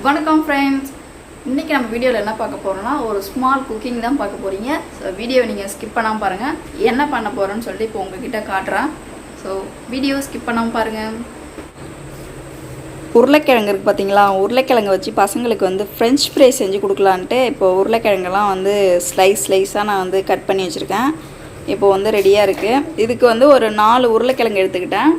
வணக்கம் ஃப்ரெண்ட்ஸ், இன்றைக்கி நம்ம வீடியோவில் என்ன பார்க்க போகிறோம்னா ஒரு ஸ்மால் குக்கிங் தான் பார்க்க போகிறீங்க. ஸோ வீடியோவை நீங்கள் ஸ்கிப் பண்ணாமல் பாருங்கள். என்ன பண்ண போகிறோன்னு சொல்லிட்டு இப்போ உங்ககிட்ட காட்டுறேன். ஸோ வீடியோ ஸ்கிப் பண்ணாமல் பாருங்கள். உருளைக்கிழங்கு இருக்குது பார்த்தீங்களா, உருளைக்கிழங்கு வச்சு பசங்களுக்கு வந்து ஃப்ரெஞ்ச் ஃப்ரை செஞ்சு கொடுக்கலான்ட்டு இப்போது உருளைக்கிழங்கெல்லாம் வந்து ஸ்லைஸாக நான் வந்து கட் பண்ணி வச்சுருக்கேன். இப்போது வந்து ரெடியாக இருக்குது. இதுக்கு வந்து ஒரு 4 உருளைக்கிழங்கு எடுத்துக்கிட்டேன்.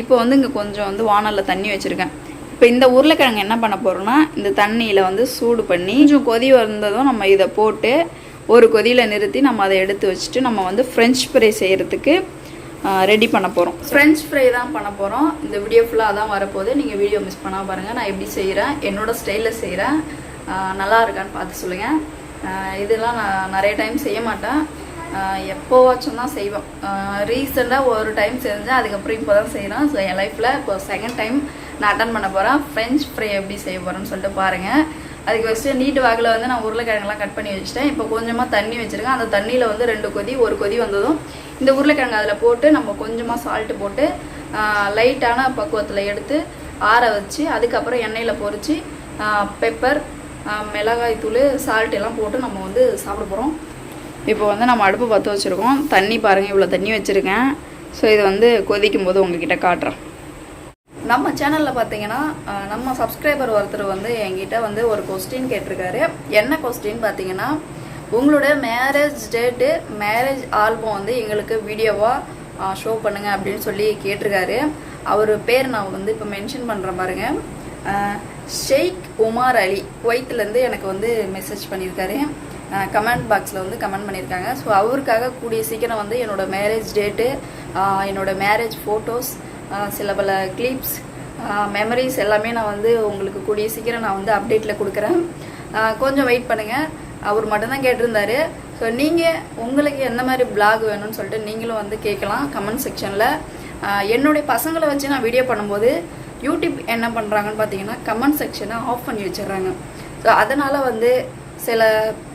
இப்போ வந்து இங்கே கொஞ்சம் வந்து வானலில் தண்ணி வச்சுருக்கேன். இப்போ இந்த உருளைக்கிழங்கு என்ன பண்ண போகிறோன்னா, இந்த தண்ணியில் வந்து சூடு பண்ணி கொஞ்சம் கொதி வந்ததும் நம்ம இதை போட்டு ஒரு கொதியில் நிறுத்தி நம்ம அதை எடுத்து வச்சுட்டு நம்ம வந்து ஃப்ரெஞ்ச் ஃப்ரை செய்கிறதுக்கு ரெடி பண்ண போகிறோம். ஃப்ரெஞ்ச் ஃப்ரை தான் பண்ண போகிறோம். இந்த வீடியோ ஃபுல்லாக தான் வரப்போகுது. நீங்கள் வீடியோ மிஸ் பண்ணால் பாருங்கள். நான் எப்படி செய்கிறேன், என்னோடய ஸ்டைலில் செய்கிறேன். நல்லா இருக்கான்னு பார்த்து சொல்லுங்கள். இதெல்லாம் நான் நிறைய டைம் செய்ய மாட்டேன், எப்போவாச்சும் தான் செய்வேன். ரீசெண்டாக ஒரு டைம் செஞ்சேன், அதுக்கப்புறம் இப்போ தான் செய்கிறேன். ஸோ என் லைஃப்பில் இப்போ செகண்ட் டைம் நான் அட்டன் பண்ண போகிறேன். ஃப்ரெஞ்ச் ஃப்ரை எப்படி செய்ய போகிறேன்னு சொல்லிட்டு பாருங்கள். அதுக்கு ஃபஸ்ட்டு நீட்டு வாக்கில் வந்து நான் உருளைக்கிழங்கெல்லாம் கட் பண்ணி வச்சுட்டேன். இப்போ கொஞ்சமாக தண்ணி வச்சுருக்கேன். அந்த தண்ணியில் வந்து 2 கொதி, ஒரு கொதி வந்ததும் இந்த உருளைக்கிழங்கு அதில் போட்டு நம்ம கொஞ்சமாக சால்ட்டு போட்டு லைட்டான பக்குவத்தில் எடுத்து ஆற வச்சு அதுக்கப்புறம் எண்ணெயில் பொரித்து பெப்பர், மிளகாய் தூள், சால்ட் எல்லாம் போட்டு நம்ம வந்து சாப்பிட போகிறோம். இப்போ வந்து நம்ம அடுப்பு பற்ற வச்சுருக்கோம். தண்ணி பாருங்கள், இவ்வளோ தண்ணி வச்சுருக்கேன். ஸோ இது வந்து கொதிக்கும் போது உங்ககிட்ட காட்டுறேன். நம்ம சேனலில் பார்த்தீங்கன்னா நம்ம சப்ஸ்கிரைபர் ஒருத்தர் வந்து என்கிட்ட வந்து ஒரு கொஸ்டின் கேட்டிருக்காரு. என்ன கொஸ்டின் பார்த்தீங்கன்னா, உங்களோட மேரேஜ் டேட்டு, மேரேஜ் ஆல்பம் வந்து எங்களுக்கு வீடியோவாக ஷோ பண்ணுங்கள் அப்படின்னு சொல்லி கேட்டிருக்காரு. அவர் பேர் நான் வந்து இப்போ மென்ஷன் பண்ணுறேன் பாருங்கள். ஷேக் உமார் அலி குவைத்லேருந்து எனக்கு வந்து மெசேஜ் பண்ணியிருக்காரு. கமெண்ட் பாக்ஸில் வந்து கமெண்ட் பண்ணியிருக்காங்க. ஸோ அவருக்காக கூடிய சீக்கிரம் வந்து என்னோடய மேரேஜ் டேட்டு, என்னோடய மேரேஜ் ஃபோட்டோஸ், சில பல கிளிப்ஸ், மெமரிஸ் எல்லாமே நான் வந்து உங்களுக்கு கூடிய சீக்கிரம் நான் வந்து அப்டேட்டில் கொடுக்குறேன். கொஞ்சம் வெயிட் பண்ணுங்கள். அவர் மட்டும்தான் கேட்டிருந்தாரு. ஸோ நீங்கள் உங்களுக்கு எந்த மாதிரி பிளாக் வேணும்னு சொல்லிட்டு நீங்களும் வந்து கேட்கலாம் கமெண்ட் செக்ஷனில். என்னுடைய பசங்களை வச்சு நான் வீடியோ பண்ணும்போது யூடியூப் என்ன பண்ணுறாங்கன்னு பார்த்தீங்கன்னா, கமெண்ட் செக்ஷனை ஆஃப் பண்ணி வச்சிடுறாங்க. ஸோ அதனால் வந்து சில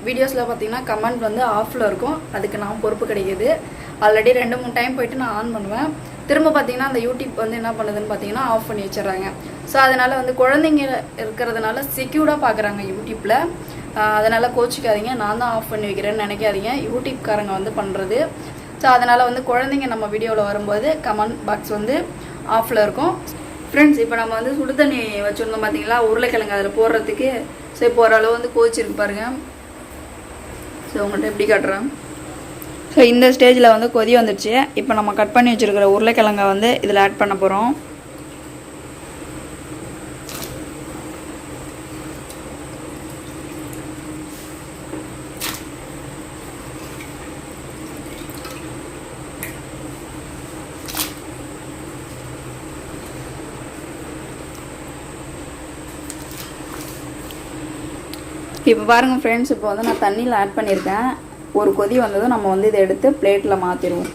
வீடியோஸில் பார்த்தீங்கன்னா கமெண்ட் வந்து ஆஃபில் இருக்கும். அதுக்கு நான் பொறுப்பு கிடைக்கிது. ஆல்ரெடி 2-3 டைம் போயிட்டு நான் ஆன் பண்ணுவேன். திரும்ப பார்த்தீங்கன்னா அந்த யூடியூப் வந்து என்ன பண்ணுதுன்னு பார்த்தீங்கன்னா ஆஃப் பண்ணி வச்சிடுறாங்க. ஸோ அதனால் வந்து குழந்தைங்க இருக்கிறதுனால செக்யூர்டாக பார்க்குறாங்க யூடியூப்பில். அதனால் கோச்சிக்காதீங்க, நான் தான் ஆஃப் பண்ணி வைக்கிறேன்னு நினைக்காதீங்க, யூடியூப்காரங்க வந்து பண்ணுறது. ஸோ அதனால் வந்து குழந்தைங்க நம்ம வீடியோவில் வரும்போது கமெண்ட் பாக்ஸ் வந்து ஆஃபில் இருக்கும். ஃப்ரெண்ட்ஸ், இப்போ நம்ம வந்து சுடு தண்ணி வச்சுருந்தோம் பார்த்தீங்களா உருளைக்கிழங்கு அதில் போடுறதுக்கு. ஸோ இப்போ ஓரளவு வந்து கோச்சிருக்கு பாருங்கள். ஸோ உங்கள்கிட்ட எப்படி காட்டுறேன். ஸோ இந்த ஸ்டேஜில் வந்து கொதி வந்துடுச்சு. இப்போ நம்ம கட் பண்ணி வச்சுருக்கிற உருளைக்கிழங்கை வந்து இதில் ஆட் பண்ண போகிறோம். இப்போ பாருங்கள் ஃப்ரெண்ட்ஸ், இப்போ வந்து நான் தண்ணியில் ஆட் பண்ணியிருக்கேன். ஒரு கொதி வந்ததும் நம்ம வந்து இதை எடுத்து பிளேட்டில் மாற்றிடுவோம்.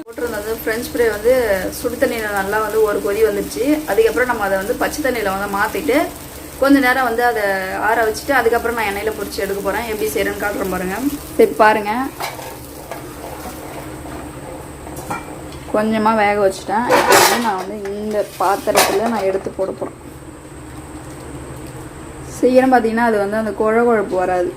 போட்டிருந்தது ஃப்ரெஞ்ச் ஃப்ரை வந்து சுடு தண்ணியில் நல்லா வந்து ஒரு கொதி வந்துடுச்சு. அதுக்கப்புறம் நம்ம அதை வந்து பச்சை தண்ணியில் வந்து மாற்றிட்டு கொஞ்சம் நேரம் வந்து அதை ஆற வச்சுட்டு அதுக்கப்புறம் நான் எண்ணெயில் பொரிச்சு எடுக்க போகிறேன். எப்படி செய்கிறேன்னு காட்டுறேன் பாருங்கள். சரி பாருங்கள், கொஞ்சமாக வேக வச்சுட்டேன். இப்போ வந்து நான் வந்து இந்த பாத்திரத்தில் நான் எடுத்து போட போகிறேன். சீக்கிரம் பார்த்தீங்கன்னா அது வந்து அந்த குழப்பு வராது.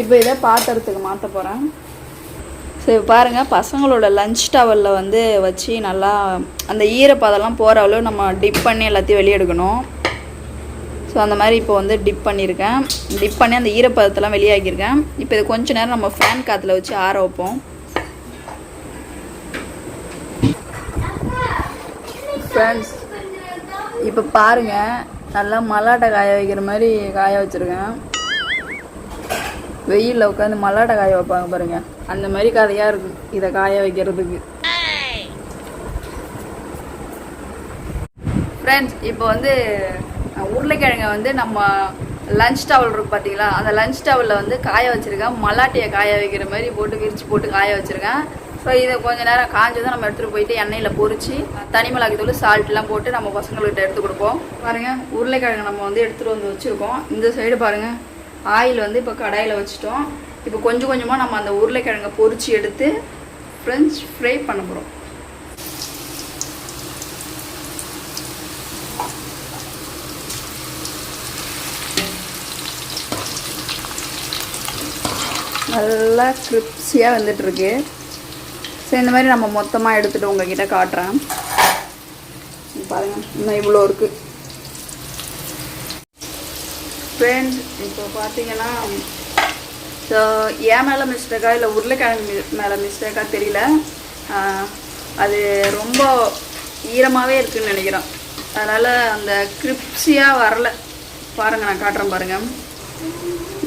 இப்போ இதை பாத்திரத்துக்கு மாற்ற போகிறேன். சரி பாருங்கள், பசங்களோட லஞ்ச் டவலில் வந்து வச்சு நல்லா அந்த ஈரப்பதெல்லாம் போகிற அளவு நம்ம டிப் பண்ணி எல்லாத்தையும் வெளியே எடுக்கணும். ஸோ அந்த மாதிரி இப்போ வந்து டிப் பண்ணியிருக்கேன். டிப் பண்ணி அந்த ஈரப்பதத்தெல்லாம் வெளியாகியிருக்கேன். இப்போ இது கொஞ்சம் நேரம் நம்ம ஃபேன் காற்றுல வச்சு ஆற வைப்போம். ஃப்ரெண்ட்ஸ், இப்போ பாருங்கள், நல்லா மல்லாட்டை காய வைக்கிற மாதிரி காய வச்சுருக்கேன். வெயிலில் உட்காந்து மல்லாட்டை காய வைப்பாங்க பாருங்கள், அந்த மாதிரி கதையாக இருக்குது இதை காய வைக்கிறதுக்கு. ஃப்ரெண்ட்ஸ் இப்போ வந்து உருளைக்கிழங்கை வந்து நம்ம லஞ்ச் டவல் இருக்கு பார்த்தீங்களா, அந்த லஞ்ச் டவலில் வந்து காய வச்சுருக்கேன். மல்லாட்டியை காய வைக்கிற மாதிரி போட்டு விரிச்சு போட்டு காய வச்சுருக்கேன். ஸோ இதை கொஞ்சம் நேரம் காஞ்சதும் நம்ம எடுத்துகிட்டு போயிட்டு எண்ணெயில் பொரிச்சு தனி மிளகாய்த்தூள் சால்ட்லாம் போட்டு நம்ம பசங்கள்கிட்ட எடுத்து கொடுப்போம். பாருங்கள், உருளைக்கிழங்கு நம்ம வந்து எடுத்துகிட்டு வந்து வச்சுருக்கோம். இந்த சைடு பாருங்கள், ஆயில் வந்து இப்போ கடாயில் வச்சுட்டோம். இப்போ கொஞ்சம் கொஞ்சமாக நம்ம அந்த உருளைக்கிழங்கை பொரிச்சு எடுத்து ஃப்ரெஞ்ச் ஃப்ரை பண்ண போகிறோம். நல்லா கிரிப்ஸியாக வந்துட்டுருக்கு. ஸோ இந்த மாதிரி நம்ம மொத்தமாக எடுத்துகிட்டு உங்ககிட்ட காட்டுறேன். பாருங்கள், இன்னும் இவ்வளோ இருக்குது. ஃப்ரெண்ட்ஸ் இப்போ பார்த்தீங்கன்னா ஸோ ஏன் மேலே மிஸ்டேக்கா இல்லை உருளைக்கிழங்கு மேலே மிஸ்டேக்கா தெரியல, அது ரொம்ப ஈரமாகவே இருக்குதுன்னு நினைக்கிறேன். அதனால் அந்த கிரிப்ஸியாக வரல. பாருங்கள், நான் காட்டுறேன் பாருங்கள்.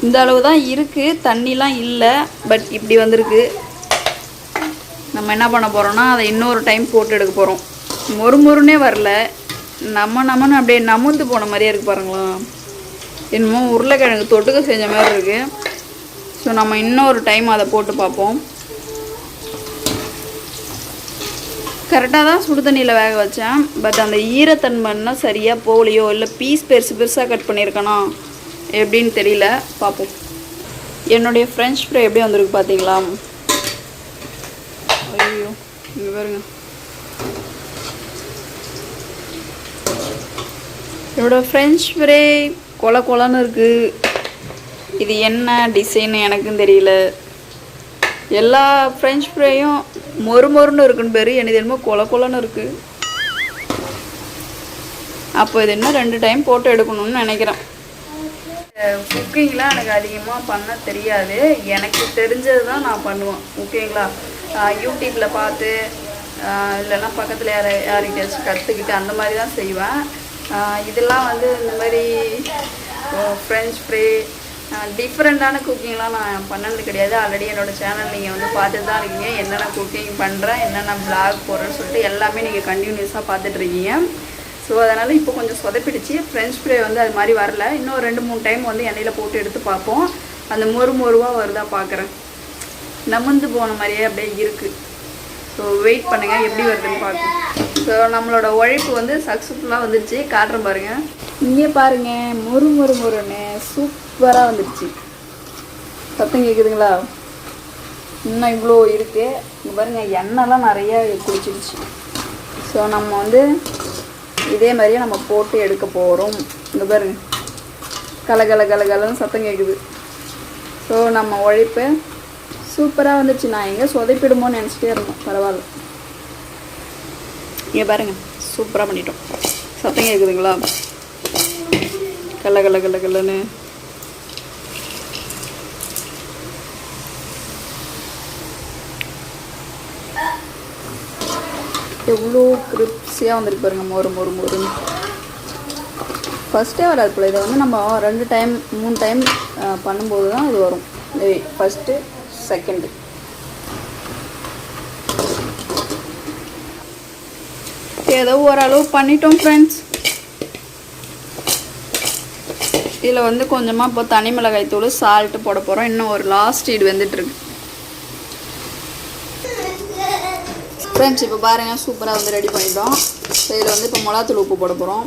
இந்த அளவு தான் இருக்குது, தண்ணிலாம் இல்லை. பட் இப்படி வந்திருக்கு. நம்ம என்ன பண்ண போகிறோம்னா அதை இன்னொரு டைம் போட்டு எடுக்க போகிறோம். மொறுமொறுனே வரல, நம்மன்னு அப்படியே நமுந்து போன மாதிரியே இருக்குது பாருங்களா. என்னமோ உருளைக்கிழங்கு தொட்டுக்க செஞ்ச மாதிரி இருக்குது. ஸோ நம்ம இன்னொரு டைம் அதை போட்டு பார்ப்போம். கரெக்டாக தான் சுடு தண்ணியில் வேக வச்சேன். பட் அந்த ஈரத்தன்மைன்னா சரியாக போகலையோ, இல்லை பீஸ் பெருசு பெருசாக கட் பண்ணியிருக்கேனா எப்படின்னு தெரியல. பார்ப்போம். என்னுடைய ஃப்ரெஞ்ச் ஃப்ரை எப்படி வந்திருக்கு பார்த்தீங்களா? ஐயோ, இங்கே பாருங்க. என்னோடய ஃப்ரெஞ்ச் ஃப்ரை கொலை கொலன்னு இருக்குது. இது என்ன டிசைன்னு எனக்கும் தெரியல. எல்லா ஃப்ரெஞ்ச் ஃப்ரையும் மொறுமொறுன்னு இருக்குன்னு பேர், எனக்கு என்னமோ கொலை கொலன்னு இருக்குது. அப்போ இது இன்னும் 2 டைம் போட்டு எடுக்கணும்னு நினைக்கிறேன். குக்கிங்லாம் எனக்கு அதிகமாக பண்ண தெரியாது. எனக்கு தெரிஞ்சது தான் நான் பண்ணுவேன். ஓகேங்களா? யூடியூப்பில் பார்த்து இல்லைன்னா பக்கத்தில் யார்கிட்டயாச்சும் கற்றுக்கிட்டு அந்த மாதிரி தான் செய்வேன். இதெல்லாம் வந்து இந்த மாதிரி ஃப்ரெஞ்ச் ஃப்ரை டிஃப்ரெண்ட்டான குக்கிங்லாம் நான் பண்ணது கிடையாது. ஆல்ரெடி என்னோடய சேனல் நீங்கள் வந்து பார்த்துட்டு தான் இருக்கீங்க. என்னென்ன குக்கிங் பண்ணுறேன், என்னென்ன பிளாக் போடுறேன்னு சொல்லிட்டு எல்லாமே நீங்கள் கண்டினியூஸாக பார்த்துட்ருக்கீங்க. ஸோ அதனால் இப்போ கொஞ்சம் சொதப்பிடுச்சு. ஃப்ரெஞ்ச் ஃப்ரை வந்து அது மாதிரி வரல. இன்னும் 2-3 டைம் வந்து எண்ணெயில் போட்டு எடுத்து பார்ப்போம். அந்த மொறுவாக வருதா பார்க்குறேன். நமுந்து போன மாதிரியே அப்படியே இருக்குது. ஸோ வெயிட் பண்ணுங்கள், எப்படி வருதுன்னு பார்ப்போம். ஸோ நம்மளோட உழைப்பு வந்து சக்ஸஸ்ஃபுல்லாக வந்துடுச்சு. காட்டுறேன் பாருங்கள். இங்கே பாருங்கள், மொறுன்னு சூப்பராக வந்துடுச்சு. சத்தம் கேட்குதுங்களா? இன்னும் இவ்வளோ இருக்குது. இங்கே பாருங்கள், எண்ணெய்லாம் நிறையா குடிச்சிடுச்சு. ஸோ நம்ம வந்து இதே மாதிரியே நம்ம போட்டு எடுக்க போகிறோம். இங்கே பாருங்க, கலகலன்னு சத்தம் கேட்குது. ஸோ நம்ம உழைப்பு சூப்பராக வந்துடுச்சு. நான் எங்கே சொதைப்பிடுமோன்னு நினச்சிட்டே இருந்தோம். பரவாயில்ல. இங்கே பாருங்கள், சூப்பராக பண்ணிட்டோம். சத்தம் கேட்குதுங்களா? கல்லன்னு. எவ்வளோ கிரிப்ஸியாக வந்துருக்கு பாருங்கள். மொறுன்னு ஃபஸ்ட்டே வராது போல். இதை வந்து நம்ம 2 டைம் 3 டைம் பண்ணும்போது தான் இது வரும். First second. ஏதோ ஓரளவு பண்ணிட்டோம் ஃப்ரெண்ட்ஸ். இதில் வந்து கொஞ்சமாக இப்போ தனி மிளகாய் தூள் சால்ட்டு போட போகிறோம். இன்னும் ஒரு லாஸ்ட் இது வந்துட்டுருக்கு ஃப்ரெண்ட்ஸ். இப்போ பாருங்கள், சூப்பராக வந்து ரெடி பண்ணிட்டோம். ஸோ இதில் வந்து இப்போ மிளகாத்தூள் உப்பு போட போகிறோம்.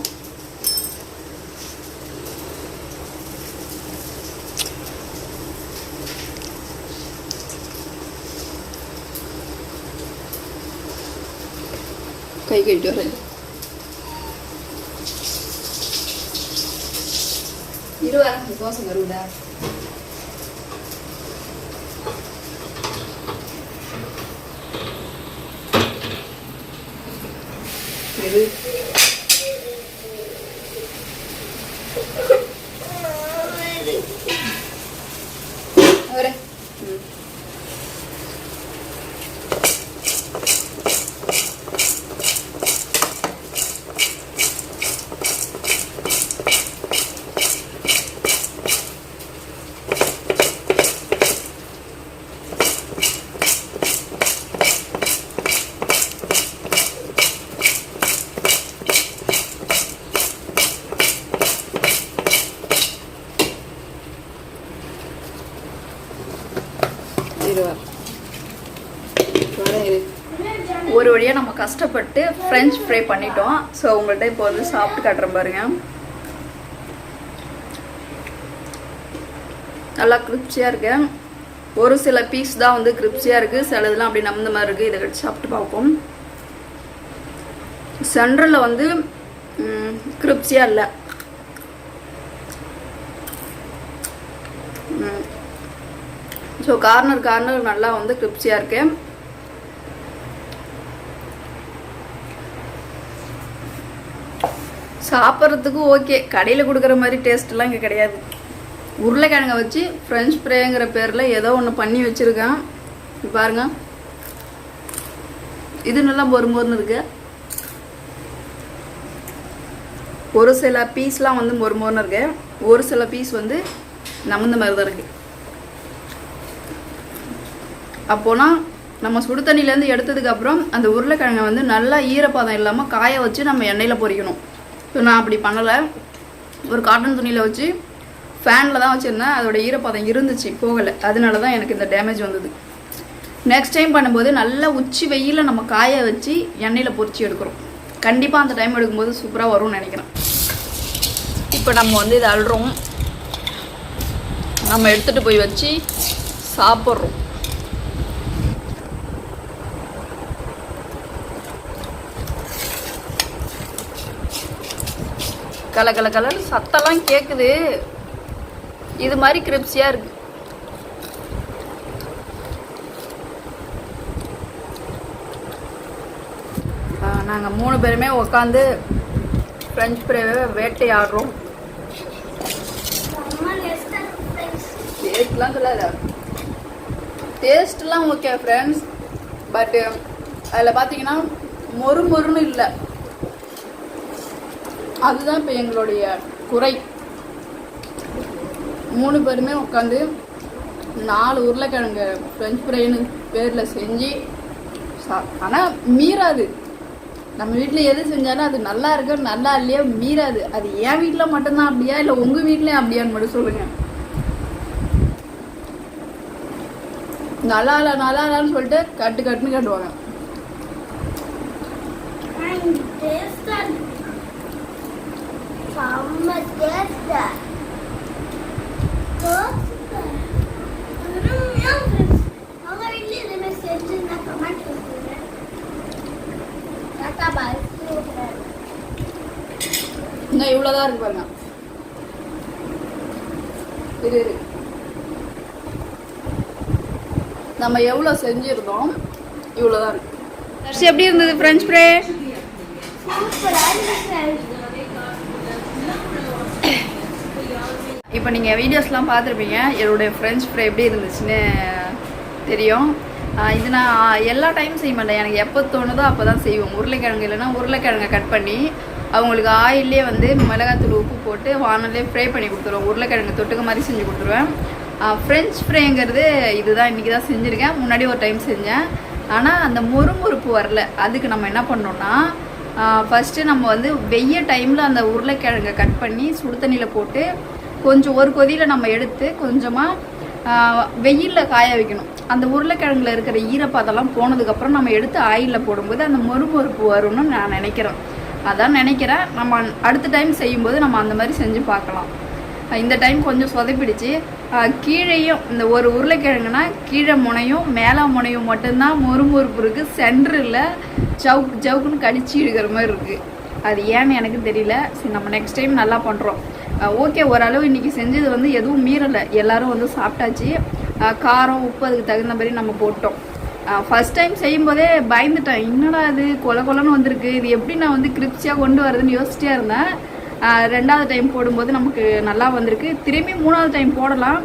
கை கழிட்டு வரேன். 20 தோசை வருதா? இது வரேன். கஷ்டப்பட்டு ஃப்ரெஞ்ச் ஃப்ரை பண்ணிட்டோம். ஸோ உங்கள்கிட்ட இப்போ வந்து சாப்பிட்டு காட்டுறேன் பாருங்க. நல்லா கிரிப்ஸியாக இருக்கு. ஒரு சில பீஸ் தான் வந்து கிரிப்ஸியாக இருக்குது, சிலதுலாம் அப்படி நம்புந்த மாதிரி இருக்குது. இதை கழிச்சு சாப்பிட்டு பார்ப்போம். சென்டரில் வந்து கிரிப்ஸியாக இல்லை. ஸோ கார்னர் நல்லா வந்து கிரிப்ஸியாக இருக்கு. சாப்பிட்றதுக்கு ஓகே, கடையில் கொடுக்குற மாதிரி டேஸ்ட்லாம் இங்கே கிடையாது. உருளைக்கிழங்கை வச்சு ஃப்ரெஞ்ச் ஃப்ரைங்கிற பேரில் ஏதோ ஒன்று பண்ணி வச்சுருக்கேன். பாருங்க, இது நல்லா மொறுமொறுன்னு இருக்கு. ஒரு சில பீஸ்லாம் வந்து மொறுமொறுன்னு இருக்கு, ஒரு சில பீஸ் வந்து நமுந்த மாதிரி தான் இருக்கு. அப்போனா நம்ம சுடு தண்ணியிலேருந்து எடுத்ததுக்கப்புறம் அந்த உருளைக்கிழங்கை வந்து நல்லா ஈரப்பதம் இல்லாமல் காய வச்சு நம்ம எண்ணெயில் பொரிக்கணும். ஸோ நான் அப்படி பண்ணலை. ஒரு காட்டன் துணியில் வச்சு ஃபேனில் தான் வச்சுருந்தேன். அதோட ஈரப்பதம் இருந்துச்சு, போகலை. அதனால தான் எனக்கு இந்த டேமேஜ் வந்தது. நெக்ஸ்ட் டைம் பண்ணும்போது நல்லா உச்சி வெயிலில் நம்ம காய வச்சு எண்ணெயில் பொரிச்சு எடுக்கிறோம். கண்டிப்பாக அந்த டைம் எடுக்கும்போது சூப்பராக வரும்னு நினைக்கிறேன். இப்போ நம்ம வந்து இதை அள்ளுறோம், நம்ம எடுத்துகிட்டு போய் வச்சு சாப்பிட்றோம். கலர் சத்தெல்லாம் கேட்குது. இது மாதிரி கிரிப்ஸியாக இருக்கு. நாங்கள் 3 பேருமே உட்காந்து ஃப்ரெஞ்ச் ஃப்ரைவை வேட்டையாடுறோம். டேஸ்ட்லாம் சொல்லாத, டேஸ்ட்லாம் ஓகே ஃப்ரெண்ட்ஸ். பட்டு அதில் பார்த்தீங்கன்னா மொறுன்னு இல்லை. அதுதான் இப்போ எங்களுடைய குறை. 3 பேருமே உட்காந்து 4 உருளைக்கிழங்கு ஃப்ரெஞ்ச் ஃப்ரைன்னு பேரில் செஞ்சு ஆனால் மீறாது. நம்ம வீட்டில் எது செஞ்சாலும் அது நல்லா இருக்கு நல்லா இல்லையா மீறாது. அது என் வீட்டில் மட்டும்தான் அப்படியா இல்லை உங்கள் வீட்லேயும் அப்படியான்னு மட்டும் சொல்லுங்கள். நல்லா இல்லைன்னு சொல்லிட்டு கட்டுன்னு கட்டுவாங்க. இன்னும் இவ்வளோதான் இருக்கு பாருங்க. இரு நம்ம எவ்வளோ செஞ்சிருந்தோம், இவ்வளோதான் இருக்கு. எப்படி இருந்தது ஃப்ரெஞ்ச் ஃப்ரை? இப்போ நீங்கள் வீடியோஸ்லாம் பார்த்துருப்பீங்க, என்னுடைய ஃப்ரெஞ்ச் ஃப்ரை எப்படி இருந்துச்சுன்னு தெரியும். இது நான் எல்லா டைம் செய்ய மாட்டேன், எனக்கு எப்போ தோணுதோ அப்போ தான் செய்வோம். உருளைக்கிழங்கு இல்லைன்னா உருளைக்கிழங்கை கட் பண்ணி அவங்களுக்கு ஆயிலே வந்து மிளகாத்தூள் உப்பு போட்டு வானல்லே ஃப்ரை பண்ணி கொடுத்துருவேன். உருளைக்கிழங்கு தொட்டுக்க மாதிரி செஞ்சு கொடுத்துருவேன். ஃப்ரெஞ்ச் ஃப்ரைங்கிறது இதுதான் இன்றைக்கி தான் செஞ்சுருக்கேன். முன்னாடி ஒரு டைம் செஞ்சேன், ஆனால் அந்த மொறுமொறுப்பு வரல. அதுக்கு நம்ம என்ன பண்ணோன்னா, ஃபஸ்ட்டு நம்ம வந்து வெய்ய டைமில் அந்த உருளைக்கிழங்கை கட் பண்ணி சுடு தண்ணியில் போட்டு கொஞ்சம் ஒரு கொதியில் நம்ம எடுத்து கொஞ்சமாக வெயிலில் காய வைக்கணும். அந்த உருளைக்கிழங்குல இருக்கிற ஈரப்பதெல்லாம் போனதுக்கப்புறம் நம்ம எடுத்து ஆயிலில் போடும்போது அந்த மொறுமொறுப்பு வரும்னு நான் நினைக்கிறேன். அதான் நினைக்கிறேன். நம்ம அடுத்த டைம் செய்யும்போது நம்ம அந்த மாதிரி செஞ்சு பார்க்கலாம். இந்த டைம் கொஞ்சம் சொதப்பிடுச்சு. கீழேயும் இந்த ஒரு உருளைக்கிழங்குனா கீழே முனையும் மேலே முனையும் மட்டும்தான் மொறுமொறுப்பு இருக்குது. சென்டரில் ஜவுக்குன்னு கடிச்சு எடுக்கிற மாதிரி இருக்குது. அது ஏன்னு எனக்கு தெரியல. சரி, நம்ம நெக்ஸ்ட் டைம் நல்லா பண்ணுறோம். ஓகே, ஓரளவு இன்றைக்கி செஞ்சது வந்து எதுவும் மீறலை. எல்லோரும் வந்து சாப்பிட்டாச்சு. காரம் உப்பு அதுக்கு தகுந்த மாதிரி நம்ம போட்டோம். ஃபஸ்ட் டைம் செய்யும்போதே பயந்துட்டேன், என்னடா இது கொலன்னு வந்திருக்கு, இது எப்படி நான் வந்து கிரிப்ஸியாக கொண்டு வரதுன்னு யோசிச்சிட்டே இருந்தேன். 2வது டைம் போடும்போது நமக்கு நல்லா வந்திருக்கு. திரும்பி 3வது டைம் போடலாம்.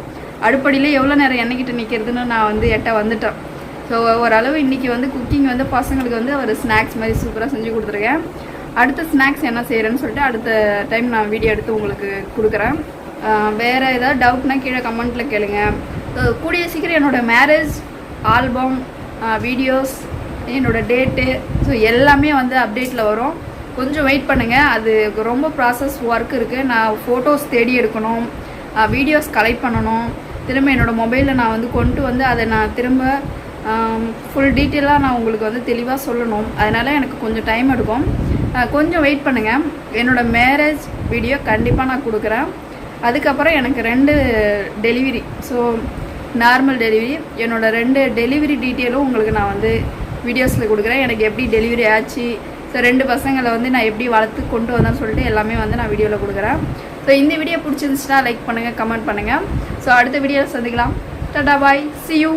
அடுப்படியில் எவ்வளோ நேரம் எண்ணெய்கிட்ட நிற்கிறதுன்னு நான் வந்து வந்துட்டேன். ஸோ ஓரளவு இன்றைக்கி வந்து குக்கிங் வந்து பசங்களுக்கு வந்து ஒரு ஸ்நாக்ஸ் மாதிரி சூப்பராக செஞ்சு கொடுத்துருக்கேன். அடுத்த ஸ்நாக்ஸ் என்ன செய்கிறேன்னு சொல்லிட்டு அடுத்த டைம் நான் வீடியோ எடுத்து உங்களுக்கு கொடுக்குறேன். வேறு ஏதாவது டவுட்னா கீழே கமெண்ட்டில் கேளுங்க. கூடிய சீக்கிரம் என்னோடய மேரேஜ் ஆல்பம் வீடியோஸ், என்னோடய டேட்டு, ஸோ எல்லாமே வந்து அப்டேட்டில் வரும். கொஞ்சம் வெயிட் பண்ணுங்கள். அது ரொம்ப ப்ராசஸ் ஒர்க் இருக்குது. நான் ஃபோட்டோஸ் தேடி எடுக்கணும், வீடியோஸ் கலெக்ட் பண்ணணும். திரும்ப என்னோடய மொபைலில் நான் வந்து கொண்டு வந்து அதை நான் திரும்ப ஃபுல் டீட்டெயிலாக நான் உங்களுக்கு வந்து தெளிவாக சொல்லணும். அதனால் எனக்கு கொஞ்சம் டைம் எடுக்கும். கொஞ்சம் வெயிட் பண்ணுங்கள். என்னோடய மேரேஜ் வீடியோ கண்டிப்பாக நான் கொடுக்குறேன். அதுக்கப்புறம் எனக்கு 2 டெலிவரி, ஸோ நார்மல் டெலிவரி, என்னோடய 2 டெலிவரி டீட்டெயிலும் உங்களுக்கு நான் வந்து வீடியோஸில் கொடுக்குறேன். எனக்கு எப்படி டெலிவரி ஆச்சு, ஸோ 2 பசங்களை வந்து நான் எப்படி வளர்த்து கொண்டு வந்தேன்னு சொல்லிட்டு எல்லாமே வந்து நான் வீடியோவில் கொடுக்குறேன். ஸோ இந்த வீடியோ பிடிச்சிருந்துச்சுன்னா லைக் பண்ணுங்கள், கமெண்ட் பண்ணுங்கள். ஸோ அடுத்த வீடியோவில் சந்திக்கலாம். டாடா பாய், see you.